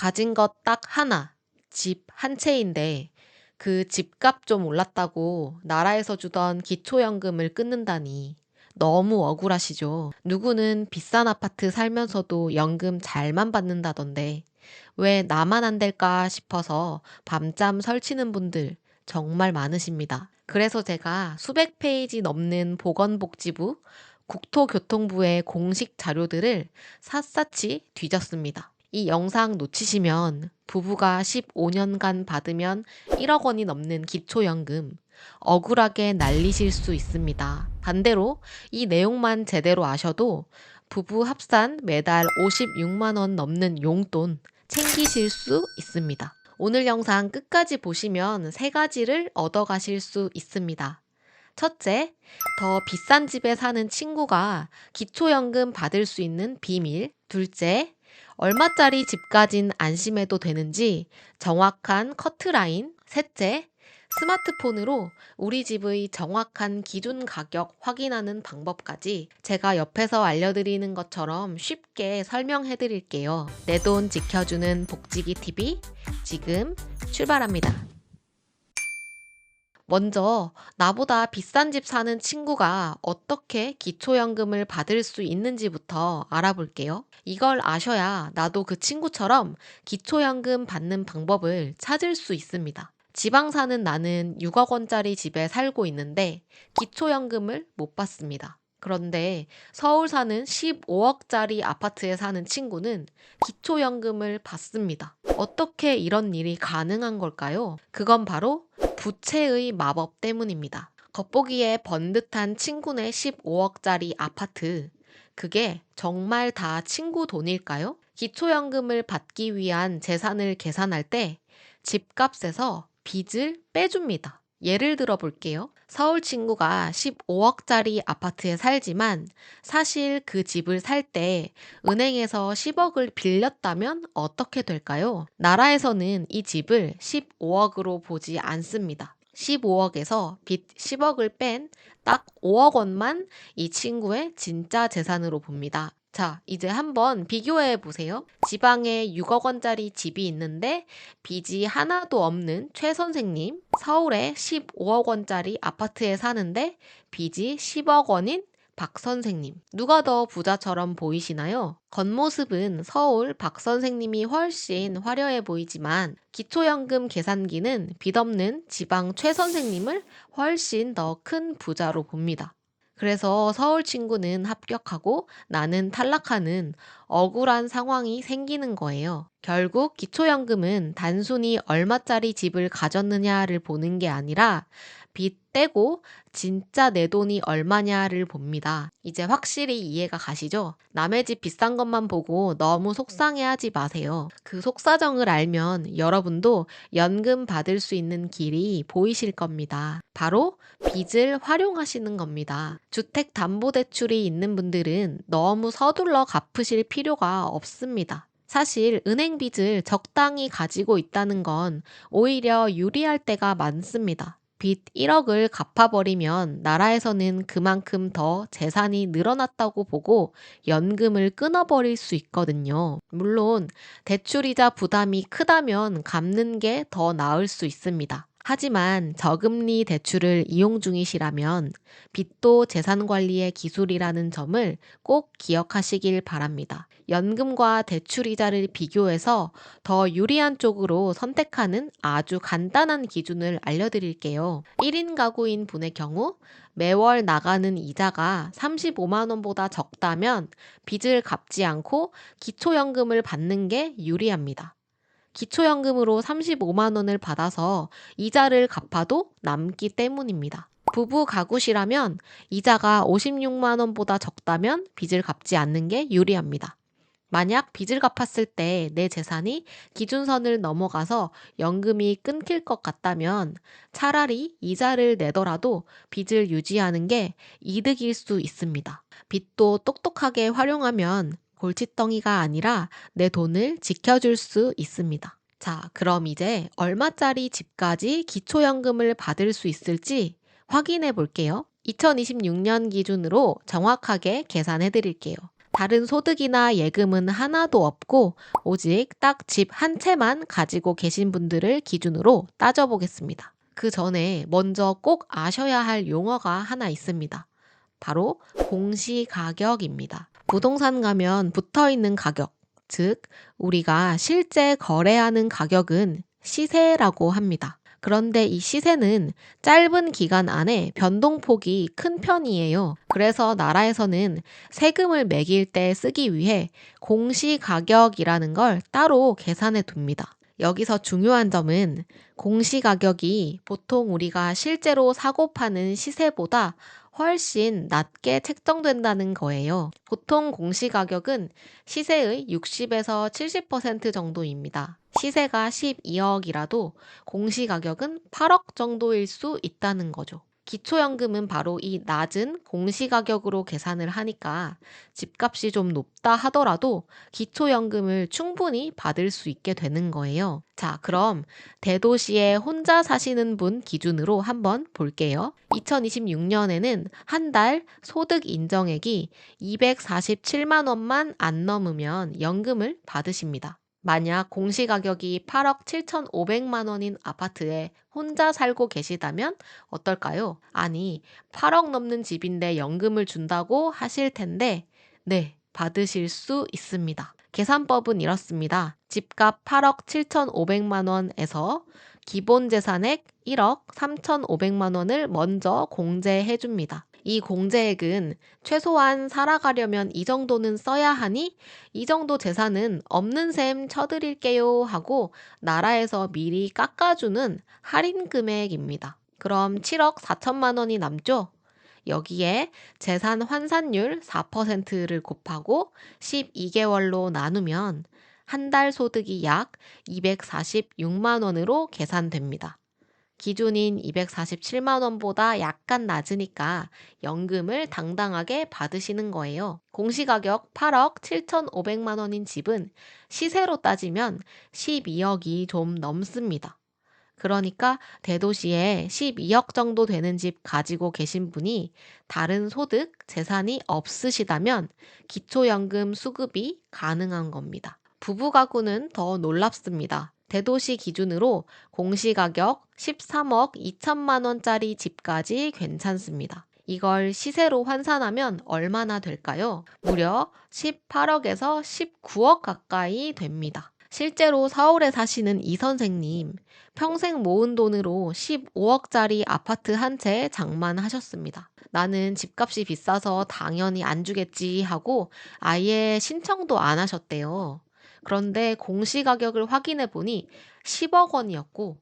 가진 것 딱 하나, 집 한 채인데 그 집값 좀 올랐다고 나라에서 주던 기초연금을 끊는다니 너무 억울하시죠? 누구는 비싼 아파트 살면서도 연금 잘만 받는다던데 왜 나만 안 될까 싶어서 밤잠 설치는 분들 정말 많으십니다. 그래서 제가 수백 페이지 넘는 보건복지부, 국토교통부의 공식 자료들을 샅샅이 뒤졌습니다. 이 영상 놓치시면 부부가 15년간 받으면 1억 원이 넘는 기초연금 억울하게 날리실 수 있습니다. 반대로 이 내용만 제대로 아셔도 부부 합산 매달 56만 원 넘는 용돈 챙기실 수 있습니다. 오늘 영상 끝까지 보시면 세 가지를 얻어가실 수 있습니다. 첫째, 더 비싼 집에 사는 친구가 기초연금 받을 수 있는 비밀. 둘째, 얼마짜리 집까진 안심해도 되는지 정확한 커트라인. 셋째, 스마트폰으로 우리 집의 정확한 기준 가격 확인하는 방법까지 제가 옆에서 알려드리는 것처럼 쉽게 설명해 드릴게요. 내 돈 지켜주는 복지기 TV 지금 출발합니다. 먼저 나보다 비싼 집 사는 친구가 어떻게 기초연금을 받을 수 있는지부터 알아볼게요. 이걸 아셔야 나도 그 친구처럼 기초연금 받는 방법을 찾을 수 있습니다. 지방 사는 나는 6억 원짜리 집에 살고 있는데 기초연금을 못 받습니다. 그런데 서울 사는 15억짜리 아파트에 사는 친구는 기초연금을 받습니다. 어떻게 이런 일이 가능한 걸까요? 그건 바로 부채의 마법 때문입니다. 겉보기에 번듯한 친구네 15억짜리 아파트. 그게 정말 다 친구 돈일까요? 기초연금을 받기 위한 재산을 계산할 때 집값에서 빚을 빼줍니다. 예를 들어 볼게요. 서울 친구가 15억짜리 아파트에 살지만 사실 그 집을 살 때 은행에서 10억을 빌렸다면 어떻게 될까요? 나라에서는 이 집을 15억으로 보지 않습니다. 15억에서 빚 10억을 뺀 딱 5억 원만 이 친구의 진짜 재산으로 봅니다. 자, 이제 한번 비교해 보세요. 지방에 6억 원짜리 집이 있는데 빚이 하나도 없는 최 선생님, 서울에 15억 원짜리 아파트에 사는데 빚이 10억 원인 박 선생님. 누가 더 부자처럼 보이시나요? 겉모습은 서울 박 선생님이 훨씬 화려해 보이지만 기초연금 계산기는 빚 없는 지방 최 선생님을 훨씬 더 큰 부자로 봅니다. 그래서 서울 친구는 합격하고 나는 탈락하는 억울한 상황이 생기는 거예요. 결국 기초연금은 단순히 얼마짜리 집을 가졌느냐를 보는 게 아니라 빚 떼고 진짜 내 돈이 얼마냐를 봅니다. 이제 확실히 이해가 가시죠? 남의 집 비싼 것만 보고 너무 속상해하지 마세요. 그 속사정을 알면 여러분도 연금 받을 수 있는 길이 보이실 겁니다. 바로 빚을 활용하시는 겁니다. 주택담보대출이 있는 분들은 너무 서둘러 갚으실 필요가 없습니다. 사실 은행 빚을 적당히 가지고 있다는 건 오히려 유리할 때가 많습니다. 빚 1억을 갚아버리면 나라에서는 그만큼 더 재산이 늘어났다고 보고 연금을 끊어버릴 수 있거든요. 물론 대출이자 부담이 크다면 갚는 게 더 나을 수 있습니다. 하지만 저금리 대출을 이용 중이시라면 빚도 재산 관리의 기술이라는 점을 꼭 기억하시길 바랍니다. 연금과 대출이자를 비교해서 더 유리한 쪽으로 선택하는 아주 간단한 기준을 알려드릴게요. 1인 가구인 분의 경우 매월 나가는 이자가 35만 원보다 적다면 빚을 갚지 않고 기초연금을 받는 게 유리합니다. 기초연금으로 35만 원을 받아서 이자를 갚아도 남기 때문입니다. 부부 가구시라면 이자가 56만 원보다 적다면 빚을 갚지 않는 게 유리합니다. 만약 빚을 갚았을 때 내 재산이 기준선을 넘어가서 연금이 끊길 것 같다면 차라리 이자를 내더라도 빚을 유지하는 게 이득일 수 있습니다. 빚도 똑똑하게 활용하면 골칫덩이가 아니라 내 돈을 지켜줄 수 있습니다. 자, 그럼 이제 얼마짜리 집까지 기초연금을 받을 수 있을지 확인해 볼게요. 2026년 기준으로 정확하게 계산해 드릴게요. 다른 소득이나 예금은 하나도 없고 오직 딱 집 한 채만 가지고 계신 분들을 기준으로 따져보겠습니다. 그 전에 먼저 꼭 아셔야 할 용어가 하나 있습니다. 바로 공시가격입니다. 부동산 가면 붙어 있는 가격, 즉 우리가 실제 거래하는 가격은 시세라고 합니다. 그런데 이 시세는 짧은 기간 안에 변동폭이 큰 편이에요. 그래서 나라에서는 세금을 매길 때 쓰기 위해 공시가격이라는 걸 따로 계산해 둡니다. 여기서 중요한 점은 공시가격이 보통 우리가 실제로 사고 파는 시세보다 훨씬 낮게 책정된다는 거예요. 보통 공시가격은 시세의 60에서 70% 정도입니다. 시세가 12억이라도 공시가격은 8억 정도일 수 있다는 거죠. 기초연금은 바로 이 낮은 공시가격으로 계산을 하니까 집값이 좀 높다 하더라도 기초연금을 충분히 받을 수 있게 되는 거예요. 자, 그럼 대도시에 혼자 사시는 분 기준으로 한번 볼게요. 2026년에는 한 달 소득 인정액이 247만 원만 안 넘으면 연금을 받으십니다. 만약 공시가격이 8억 7,500만 원인 아파트에 혼자 살고 계시다면 어떨까요? 아니, 8억 넘는 집인데 연금을 준다고 하실 텐데, 네, 받으실 수 있습니다. 계산법은 이렇습니다. 집값 8억 7,500만 원에서 기본 재산액 1억 3,500만 원을 먼저 공제해 줍니다. 이 공제액은 최소한 살아가려면 이 정도는 써야 하니 이 정도 재산은 없는 셈 쳐드릴게요 하고 나라에서 미리 깎아주는 할인 금액입니다. 그럼 7억 4천만 원이 남죠? 여기에 재산 환산율 4%를 곱하고 12개월로 나누면 한 달 소득이 약 246만 원으로 계산됩니다. 기준인 247만 원보다 약간 낮으니까 연금을 당당하게 받으시는 거예요. 공시가격 8억 7,500만 원인 집은 시세로 따지면 12억이 좀 넘습니다. 그러니까 대도시에 12억 정도 되는 집 가지고 계신 분이 다른 소득, 재산이 없으시다면 기초연금 수급이 가능한 겁니다. 부부가구는 더 놀랍습니다. 대도시 기준으로 공시가격 13억 2천만 원짜리 집까지 괜찮습니다. 이걸 시세로 환산하면 얼마나 될까요? 무려 18억에서 19억 가까이 됩니다. 실제로 서울에 사시는 이 선생님, 평생 모은 돈으로 15억짜리 아파트 한 채 장만하셨습니다. 나는 집값이 비싸서 당연히 안 주겠지 하고 아예 신청도 안 하셨대요. 그런데 공시가격을 확인해 보니 10억 원이었고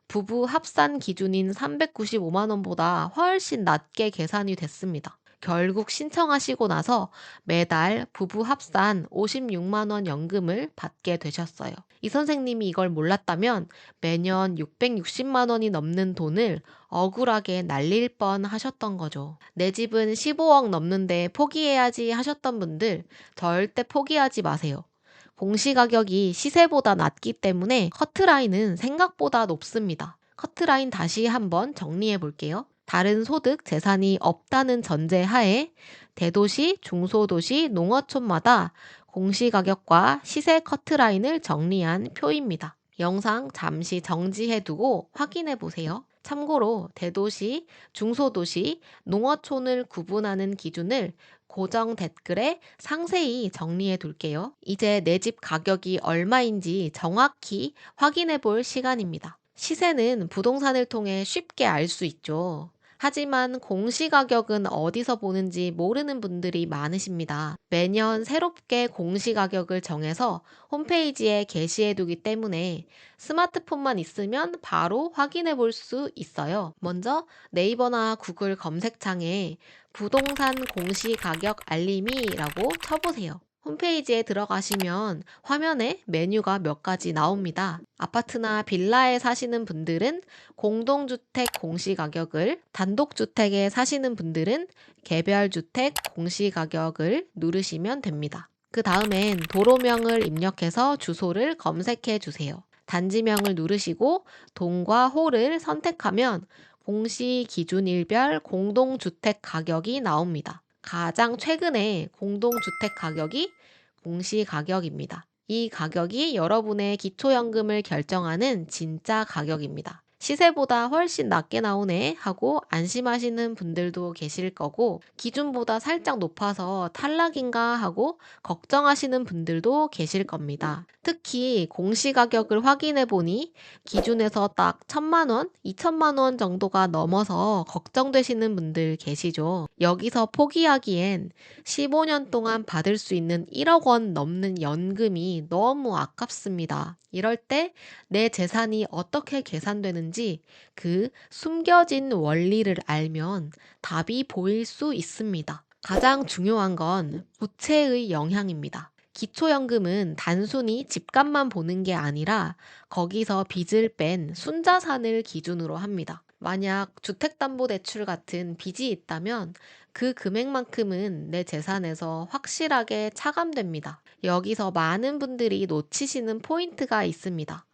부부 합산 기준인 395만 원보다 훨씬 낮게 계산이 됐습니다. 결국 신청하시고 나서 매달 부부 합산 56만 원 연금을 받게 되셨어요. 이 선생님이 이걸 몰랐다면 매년 660만 원이 넘는 돈을 억울하게 날릴 뻔 하셨던 거죠. 내 집은 15억 넘는데 포기해야지 하셨던 분들 절대 포기하지 마세요. 공시가격이 시세보다 낮기 때문에 커트라인은 생각보다 높습니다. 커트라인 다시 한번 정리해 볼게요. 다른 소득, 재산이 없다는 전제 하에 대도시, 중소도시, 농어촌마다 공시가격과 시세 커트라인을 정리한 표입니다. 영상 잠시 정지해 두고 확인해 보세요. 참고로 대도시, 중소도시, 농어촌을 구분하는 기준을 고정 댓글에 상세히 정리해 둘게요. 이제 내 집 가격이 얼마인지 정확히 확인해 볼 시간입니다. 시세는 부동산을 통해 쉽게 알 수 있죠. 하지만 공시가격은 어디서 보는지 모르는 분들이 많으십니다. 매년 새롭게 공시가격을 정해서 홈페이지에 게시해두기 때문에 스마트폰만 있으면 바로 확인해 볼 수 있어요. 먼저 네이버나 구글 검색창에 부동산 공시가격 알림이라고 쳐보세요. 홈페이지에 들어가시면 화면에 메뉴가 몇 가지 나옵니다. 아파트나 빌라에 사시는 분들은 공동주택 공시가격을, 단독주택에 사시는 분들은 개별주택 공시가격을 누르시면 됩니다. 그 다음엔 도로명을 입력해서 주소를 검색해 주세요. 단지명을 누르시고 동과 호를 선택하면 공시 기준일별 공동주택 가격이 나옵니다. 가장 최근에 공동주택 가격이 공시가격입니다. 이 가격이 여러분의 기초연금을 결정하는 진짜 가격입니다. 시세보다 훨씬 낮게 나오네 하고 안심하시는 분들도 계실 거고, 기준보다 살짝 높아서 탈락인가 하고 걱정하시는 분들도 계실 겁니다. 특히 공시가격을 확인해 보니 기준에서 딱 1,000만 원, 2천만 원 정도가 넘어서 걱정되시는 분들 계시죠. 여기서 포기하기엔 15년 동안 받을 수 있는 1억 원 넘는 연금이 너무 아깝습니다. 이럴 때 내 재산이 어떻게 계산되는지 그 숨겨진 원리를 알면 답이 보일 수 있습니다. 가장 중요한 건 부채의 영향입니다. 기초연금은 단순히 집값만 보는 게 아니라 거기서 빚을 뺀 순자산을 기준으로 합니다. 만약 주택담보대출 같은 빚이 있다면 그 금액만큼은 내 재산에서 확실하게 차감됩니다. 여기서 많은 분들이 놓치시는 포인트가 있습니다.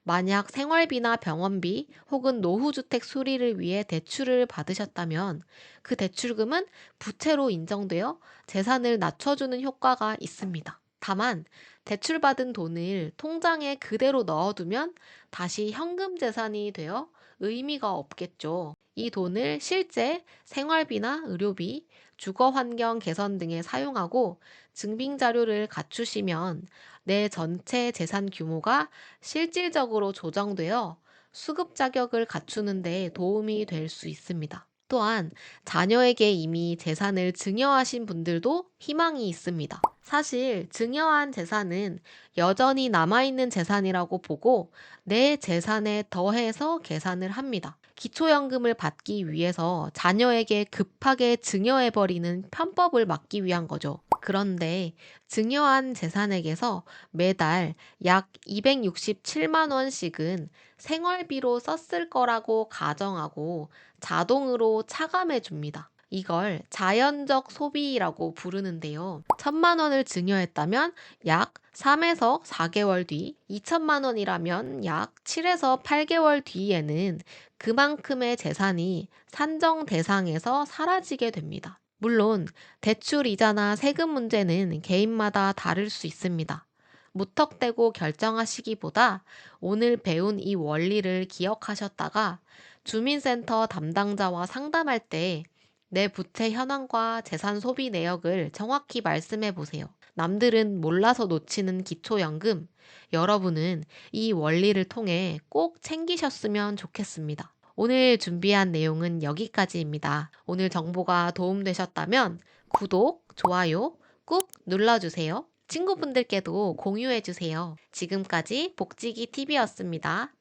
만약 생활비나 병원비 혹은 노후주택 수리를 위해 대출을 받으셨다면 그 대출금은 부채로 인정되어 재산을 낮춰주는 효과가 있습니다. 다만 대출받은 돈을 통장에 그대로 넣어두면 다시 현금 재산이 되어 의미가 없겠죠. 이 돈을 실제 생활비나 의료비, 주거 환경 개선 등에 사용하고 증빙 자료를 갖추시면 내 전체 재산 규모가 실질적으로 조정되어 수급 자격을 갖추는 데 도움이 될 수 있습니다. 또한 자녀에게 이미 재산을 증여하신 분들도 희망이 있습니다. 사실 증여한 재산은 여전히 남아있는 재산이라고 보고 내 재산에 더해서 계산을 합니다. 기초연금을 받기 위해서 자녀에게 급하게 증여해버리는 편법을 막기 위한 거죠. 그런데 증여한 재산액에서 매달 약 267만 원씩은 생활비로 썼을 거라고 가정하고 자동으로 차감해 줍니다. 이걸 자연적 소비라고 부르는데요. 1,000만 원을 증여했다면 약 3에서 4개월 뒤, 2천만 원이라면 약 7에서 8개월 뒤에는 그만큼의 재산이 산정 대상에서 사라지게 됩니다. 물론 대출 이자나 세금 문제는 개인마다 다를 수 있습니다. 무턱대고 결정하시기보다 오늘 배운 이 원리를 기억하셨다가 주민센터 담당자와 상담할 때 내 부채 현황과 재산 소비 내역을 정확히 말씀해 보세요. 남들은 몰라서 놓치는 기초연금, 여러분은 이 원리를 통해 꼭 챙기셨으면 좋겠습니다. 오늘 준비한 내용은 여기까지입니다. 오늘 정보가 도움되셨다면 구독, 좋아요 꾹 눌러주세요. 친구분들께도 공유해주세요. 지금까지 복지기 TV였습니다.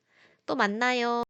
또 만나요.